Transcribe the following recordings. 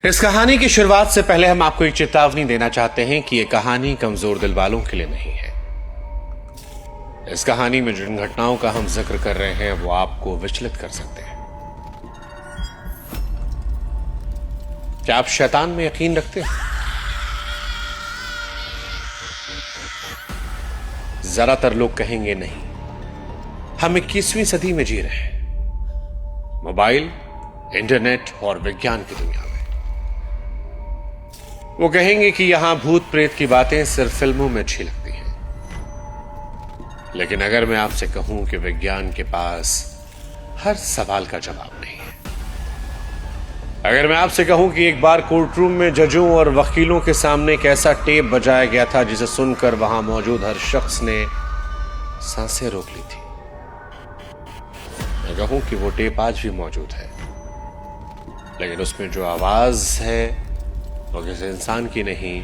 इस कहानी की शुरुआत से पहले हम आपको एक चेतावनी देना चाहते हैं कि यह कहानी कमजोर दिल वालों के लिए नहीं है। इस कहानी में जिन घटनाओं का हम जिक्र कर रहे हैं वो आपको विचलित कर सकते हैं। क्या आप शैतान में यकीन रखते हैं? ज्यादातर लोग कहेंगे नहीं। हम 21वीं सदी में जी रहे हैं, मोबाइल, इंटरनेट और विज्ञान की दुनिया में। वो कहेंगे कि यहां भूत प्रेत की बातें सिर्फ फिल्मों में अच्छी लगती हैं। लेकिन अगर मैं आपसे कहूं कि विज्ञान के पास हर सवाल का जवाब नहीं है, अगर मैं आपसे कहूं कि एक बार कोर्ट रूम में जजों और वकीलों के सामने एक ऐसा टेप बजाया गया था जिसे सुनकर वहां मौजूद हर शख्स ने सांसें रोक ली थी, मैं कहूं कि वो टेप आज भी मौजूद है, लेकिन उसमें जो आवाज है वो किसी इंसान की नहीं,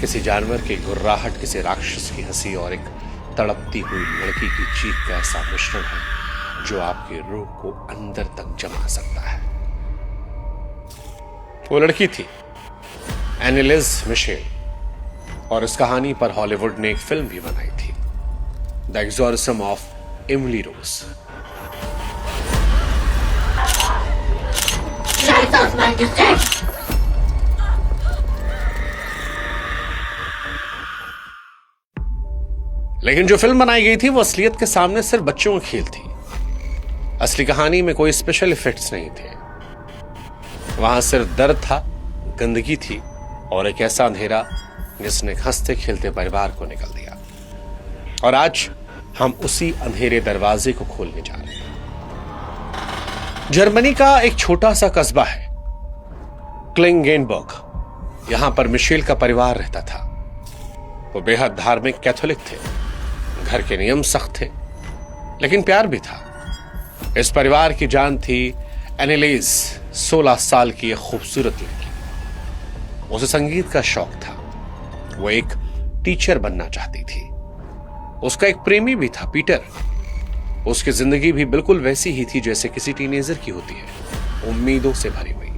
किसी जानवर की गुर्राहट, किसी राक्षस की हंसी और एक तड़पती हुई लड़की की चीख का ऐसा मिश्रण है जो आपकी रूह को अंदर तक जमा सकता है। वो लड़की थी एनिलिज मिशेल, और इस कहानी पर हॉलीवुड ने एक फिल्म भी बनाई थी, the exorcism of Emily Rose. लेकिन जो फिल्म बनाई गई थी वो असलियत के सामने सिर्फ बच्चों का खेल थी। असली कहानी में कोई स्पेशल इफेक्ट्स नहीं थे। वहां सिर्फ दर्द था, गंदगी थी और एक ऐसा अंधेरा जिसने हंसते खेलते परिवार को निकल दिया। और आज हम उसी अंधेरे दरवाजे को खोलने जा रहे हैं। जर्मनी का एक छोटा सा कस्बा है क्लिंगेनबर्ग। यहां पर मिशेल का परिवार रहता था। वो बेहद धार्मिक कैथोलिक थे। घर के नियम सख्त थे, लेकिन प्यार भी था। इस परिवार की जान थी एनिलिज, 16 साल की एक खूबसूरत लड़की। उसे संगीत का शौक था। वो एक टीचर बनना चाहती थी। उसका एक प्रेमी भी था, पीटर। उसकी जिंदगी भी बिल्कुल वैसी ही थी जैसे किसी टीनेजर की होती है, उम्मीदों से भरी हुई।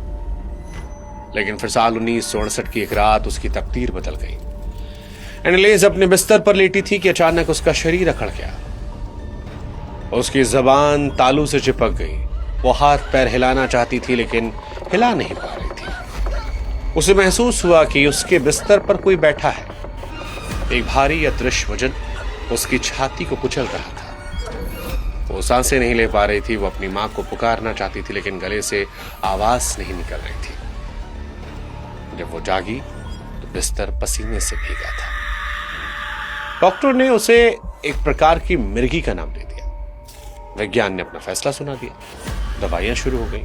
लेकिन फिर साल 1968 की एक रात उसकी तकदीर बदल गई। एनिलिज अपने बिस्तर पर लेटी थी कि अचानक उसका शरीर अकड़ गया। उसकी जबान तालू से चिपक गई। वो हाथ पैर हिलाना चाहती थी लेकिन हिला नहीं पा रही थी। उसे महसूस हुआ कि उसके बिस्तर पर कोई बैठा है। एक भारी अदृश्य वजन उसकी छाती को कुचल रहा था। वो सांसें नहीं ले पा रही थी। वो अपनी मां को पुकारना चाहती थी लेकिन गले से आवाज नहीं निकल रही थी। जब वो जागी तो बिस्तर पसीने से भीगा था। डॉक्टर ने उसे एक प्रकार की मिर्गी का नाम दे दिया। विज्ञान ने अपना फैसला सुना दिया। दवाइयां शुरू हो गई।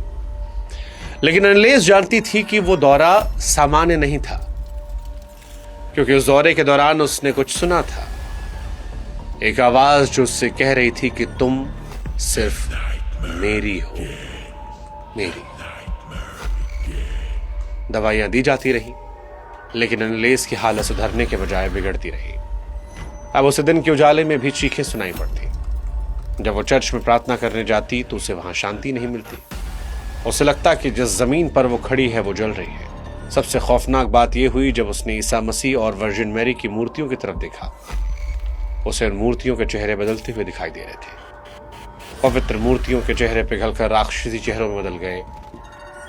लेकिन एनिलिज जानती थी कि वो दौरा सामान्य नहीं था, क्योंकि उस दौरे के दौरान उसने कुछ सुना था। एक आवाज जो उससे कह रही थी कि तुम सिर्फ मेरी हो, मेरी। दवाइयां दी जाती रही, लेकिन एनिलिज की हालत सुधरने के बजाय बिगड़ती रही। अब उसे दिन के उजाले में भी चीखें सुनाई पड़ती। जब वो चर्च में प्रार्थना करने जाती तो उसे वहां शांति नहीं मिलती। उसे लगता कि जिस जमीन पर वो खड़ी है वो जल रही है। सबसे खौफनाक बात यह हुई जब उसने ईसा मसीह और वर्जिन मैरी की मूर्तियों की तरफ देखा। उसे उन मूर्तियों के चेहरे बदलते हुए दिखाई दे रहे थे। पवित्र मूर्तियों के चेहरे पिघलकर राक्षसी चेहरों में बदल गए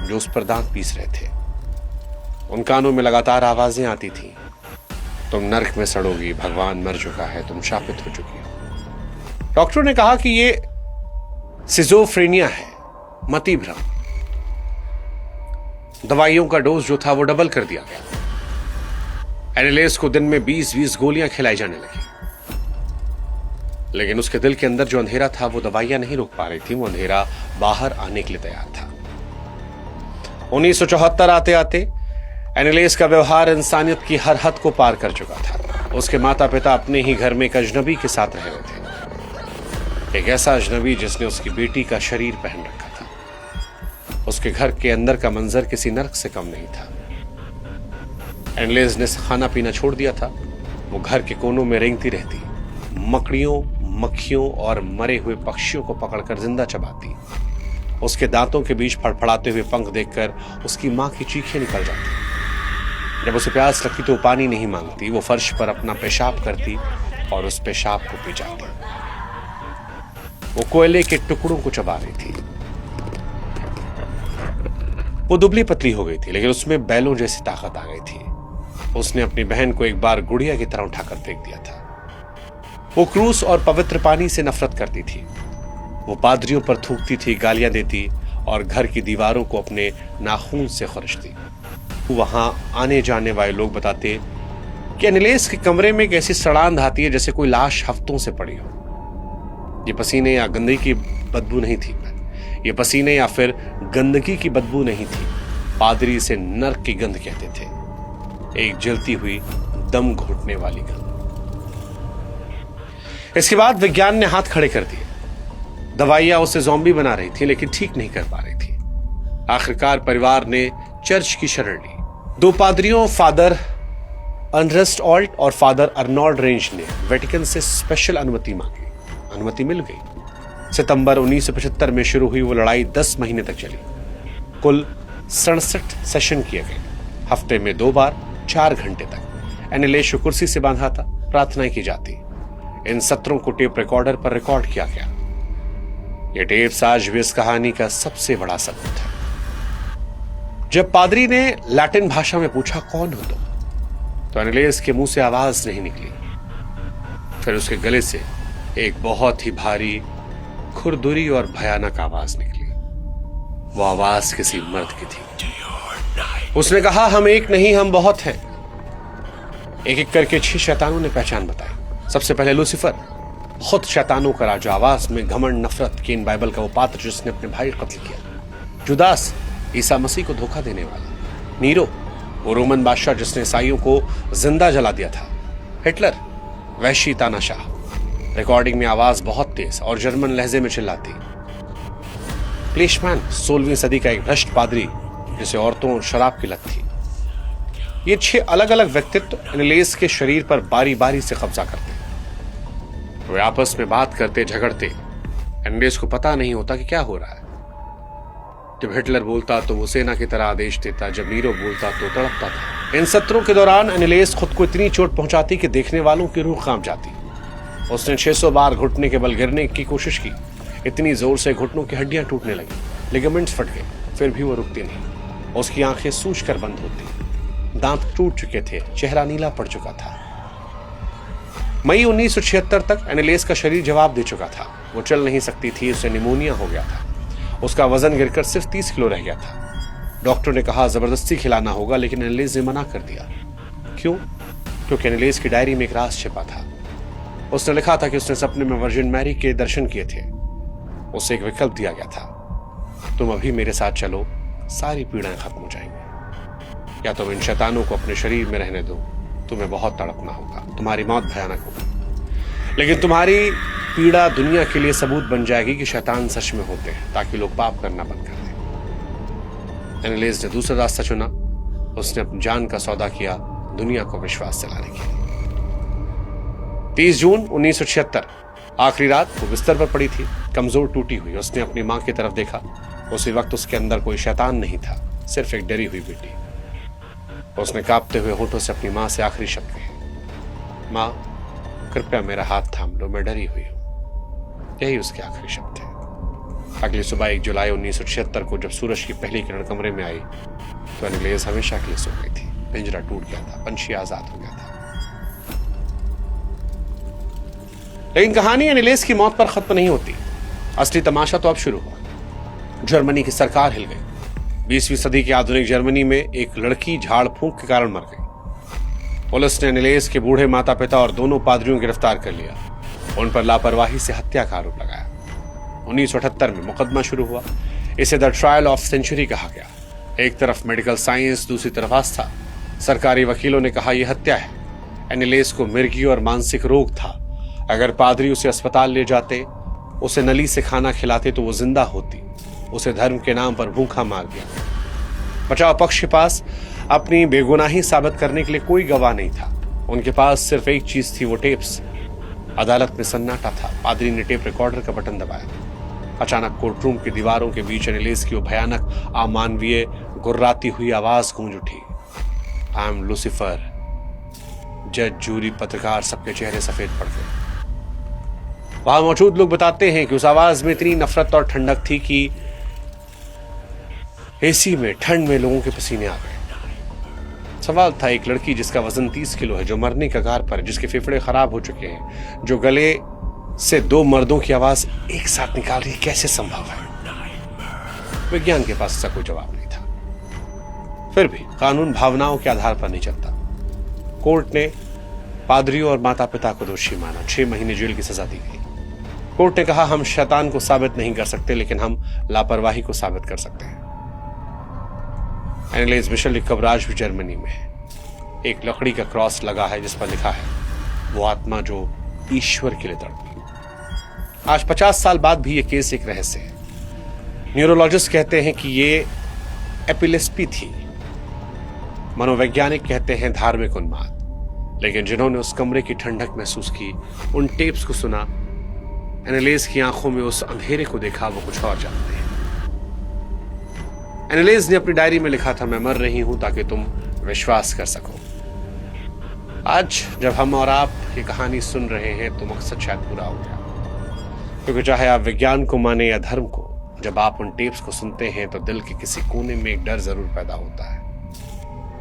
जो उस पर दांत पीस रहे थे। उन कानों में लगातार आवाजें आती थी, तुम नरक में सड़ोगी, भगवान मर चुका है, तुम शापित हो चुकी हो। डॉक्टर ने कहा कि ये सिजोफ्रेनिया है, मति भ्रम। दवाइयों का डोज जो था वो डबल कर दिया गया। एनिलिज को दिन में 20-20 गोलियां खिलाई जाने लगी। लेकिन उसके दिल के अंदर जो अंधेरा था वो दवाइयां नहीं रोक पा रही थी। वो अंधेरा बाहर आने के लिए तैयार था। 1974 आते आते एनिलिज का व्यवहार इंसानियत की हर हद को पार कर चुका था। उसके माता पिता अपने ही घर में एक अजनबी के साथ रह रहे थे। एक ऐसा अजनबी जिसने उसकी बेटी का शरीर पहन रखा था। उसके घर के अंदर का मंजर किसी नर्क से कम नहीं था। एनिलिज ने खाना पीना छोड़ दिया था। वो घर के कोनों में रेंगती रहती, मकड़ियों, मक्खियों और मरे हुए पक्षियों को पकड़कर जिंदा चबाती। उसके दांतों के बीच फड़फड़ाते हुए पंख देखकर उसकी मां की चीखें निकल जाती। जब उसे प्यास लगती तो वो पानी नहीं मांगती, वो फर्श पर अपना पेशाब करती और उस पेशाब को पी जाती। वो कोयले के टुकड़ों को चबा रही थी। वो दुबली पतली हो गई थी, लेकिन उसमें बैलों जैसी ताकत आ गई थी। उसने अपनी बहन को एक बार गुड़िया की तरह उठाकर फेंक दिया था। वो क्रूस और पवित्र पानी से नफरत करती थी। वो पादरियों पर थूकती थी, गालियां देती और घर की दीवारों को अपने नाखून से खर्चती। वहां आने जाने वाले लोग बताते कि अनिलेस के कमरे में एक ऐसी सड़ांध आती है जैसे कोई लाश हफ्तों से पड़ी हो। ये पसीने या गंदगी की बदबू नहीं थी, ये पसीने या फिर गंदगी की बदबू नहीं थी। पादरी इसे नर्क की गंध कहते थे, एक जलती हुई दम घुटने वाली गंध। इसके बाद विज्ञान ने हाथ खड़े कर दिए। दवाइयां उसे ज़ॉम्बी बना रही थी, लेकिन ठीक नहीं कर पा रही थी। आखिरकार परिवार ने चर्च की शरण ली। 2 पादरियों, फादर अनरस्ट ऑल्ट और फादर अर्नोल्ड रेंज ने वेटिकन से स्पेशल अनुमति मांगी। अनुमति मिल गई। सितंबर 1975 में शुरू हुई वो लड़ाई 10 महीने तक चली। कुल 67 सेशन किए गए, हफ्ते में 2 बार 4 घंटे तक। एनिलेस कुर्सी से बांधा था, प्रार्थनाएं की जाती। इन सत्रों को टेप रिकॉर्डर पर रिकॉर्ड किया गया। यह टेप्स आज भी इस कहानी का सबसे बड़ा सबूत है। जब पादरी ने लैटिन भाषा में पूछा, कौन हो तुम, तो एनिलेस के मुंह से आवाज नहीं निकली। फिर उसके गले से एक बहुत ही भारी, खुरदुरी और भयानक आवाज निकली। वो आवाज किसी मर्द की थी। उसने कहा, हम एक नहीं, हम बहुत हैं। एक एक करके 6 शैतानों ने पहचान बताई। सबसे पहले लूसीफर, खुद शैतानों का राजा, आवाज में घमंड, नफरत, कीन, बाइबल का वो पात्र जिसने अपने भाई को कत्ल किया। जुदास, ईसा मसीह को धोखा देने वाला। नीरो, वो रोमन बादशाह जिसने ईसाइयों को जिंदा जला दिया था। हिटलर, वहशी तानाशाह, रिकॉर्डिंग में आवाज बहुत तेज और जर्मन लहजे में चिल्लाती। प्लेशमैन, 16वीं सदी का एक भ्रष्ट पादरी जिसे औरतों और शराब की लत थी। ये 6 अलग अलग व्यक्तित्व एनिलेस के शरीर पर बारी बारी से कब्जा करते। वे आपस में बात करते, झगड़ते। एनिलेस को पता नहीं होता कि क्या हो रहा है। जब हिटलर बोलता तो वो सेना की तरह आदेश देता, जब नीरो बोलता तो तड़पता था। इन सत्रों के दौरान एनिलेस खुद को इतनी चोट पहुंचाती कि देखने वालों की रूह कांप जाती। उसने 600 बार घुटने के बल गिरने की कोशिश की। इतनी जोर से घुटनों की हड्डियां टूटने लगी, लिगामेंट्स फट गए, फिर भी वो रुकती नहीं। उसकी आंखें सूज कर बंद होती, दांत टूट चुके थे, चेहरा नीला पड़ चुका था। मई 1976 तक एनिलेस का शरीर जवाब दे चुका था। वो चल नहीं सकती थी, उसे निमोनिया हो गया था। उसका वजन गिरकर सिर्फ 30 किलो रह गया था। डॉक्टर ने कहा जबरदस्ती खिलाना होगा, लेकिन एनिलेस ने मना कर दिया। क्यों? क्योंकि एनिलेस की डायरी में एक राज छिपा था। उसने लिखा था कि उसने सपने में वर्जिन मैरी के दर्शन किए थे। उसे एक विकल्प दिया गया था, तुम अभी मेरे साथ चलो, सारी पीड़ाएं खत्म हो जाएंगी, या तुम इन शैतानों को अपने शरीर में रहने दो, तुम्हें बहुत तड़पना होगा, तुम्हारी मौत भयानक होगी, लेकिन तुम्हारी पीड़ा दुनिया के लिए सबूत बन जाएगी कि शैतान सच में होते हैं, ताकि लोग पाप करना बंद कर दें। एनिलेस ने दूसरा रास्ता चुना। उसने अपनी जान का सौदा किया दुनिया को विश्वास दिलाने के लिए। 30 जून 1976, आखिरी रात वो बिस्तर पर पड़ी थी, कमजोर, टूटी हुई। उसने अपनी मां की तरफ देखा। उसी वक्त उसके अंदर कोई शैतान नहीं था, सिर्फ एक डरी हुई बेटी। उसने कांपते हुए होठों से अपनी मां से आखिरी शब्द कहे, मां, कृपया मेरा हाथ थाम लो, मैं डरी हुई हूं। यही उसके आखिरी शब्द थे। अगली सुबह 1 जुलाई 1976 को जब सूरज की पहली किरण कमरे में आई तो एनिलेस हमेशा के लिए सो गई थी। पिंजरा टूट गया था, पंछी आजाद हो गया था। लेकिन कहानी एनिलेस की मौत पर खत्म नहीं होती। असली तमाशा तो अब शुरू हुआ। जर्मनी की सरकार हिल गई। 20वीं सदी की आधुनिक जर्मनी में एक लड़की झाड़ फूंक के कारण मर गई। पुलिस ने एनिलेस के बूढ़े माता पिता और दोनों पादरियों को गिरफ्तार कर लिया। उन पर लापरवाही से हत्या का आरोप लगाया। 1978 में मुकदमा शुरू हुआ। इसे द ट्रायल ऑफ सेंचुरी कहा गया। एक तरफ मेडिकल साइंस, दूसरी तरफ आस्था। सरकारी वकीलों ने कहा यह हत्या है। एनिलेस को मिर्गी और मानसिक रोग था। अगर पादरी उसे अस्पताल ले जाते, उसे नली से खाना खिलाते तो वो जिंदा होती। उसे धर्म के नाम पर भूखा मार दिया। बचाव पक्ष के पास अपनी बेगुनाही साबित करने के लिए कोई गवाह नहीं था। उनके पास सिर्फ एक चीज थी, वो टेप्स। अदालत में सन्नाटा था। पादरी ने टेप रिकॉर्डर का बटन दबाया। अचानक कोर्टरूम की दीवारों के बीच एनालिस की वो भयानक अमानवीय गुर्राती हुई आवाज गूंज उठी। I am Lucifer. जज, जूरी, पत्रकार, सबके चेहरे सफेद पड़ गए। वहां मौजूद लोग बताते हैं कि उस आवाज में इतनी नफरत और ठंडक थी कि एसी में ठंड में लोगों के पसीने आ गए। सवाल था एक लड़की जिसका वजन 30 किलो है, जो मरने कगार पर है, जिसके फेफड़े खराब हो चुके हैं, जो गले से 2 मर्दों की आवाज एक साथ निकाल रही, कैसे संभव है? विज्ञान के पास इसका कोई जवाब नहीं था। फिर भी कानून भावनाओं के आधार पर नहीं चलता। कोर्ट ने पादरियों और माता पिता को दोषी माना। 6 महीने जेल की सजा दी गई। कोर्ट ने कहा, हम शैतान को साबित नहीं कर सकते, लेकिन हम लापरवाही को साबित कर सकते हैं। एनालिस मिशेल की कब्र आज भी जर्मनी में है। एक लकड़ी का क्रॉस लगा है जिस पर लिखा है, वो आत्मा जो ईश्वर के लिए तड़पी। आज 50 साल बाद भी ये केस एक रहस्य है। न्यूरोलॉजिस्ट कहते हैं कि ये एपिलेप्सी थी, मनोवैज्ञानिक कहते हैं धार्मिक उन्माद। लेकिन जिन्होंने उस कमरे की ठंडक महसूस की, उन टेप्स को सुना, एनालिस की आंखों में उस अंधेरे को देखा, वो कुछ और जानते हैं। एनालिस ने अपनी डायरी में लिखा था, मैं मर रही हूं ताकि तुम विश्वास कर सको। आज जब हम और आप ये कहानी सुन रहे हैं तो मकसद शायद पूरा हो गया, क्योंकि चाहे आप विज्ञान को माने या धर्म को, जब आप उन टेप्स को सुनते हैं तो दिल के किसी कोने में एक डर जरूर पैदा होता है।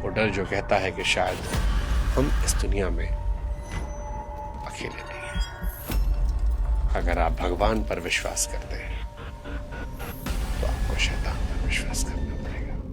वो डर जो कहता है कि शायद हम इस दुनिया में अकेले नहीं हैं। अगर आप भगवान पर विश्वास करते हैं तो आपको शैतान पर विश्वास करना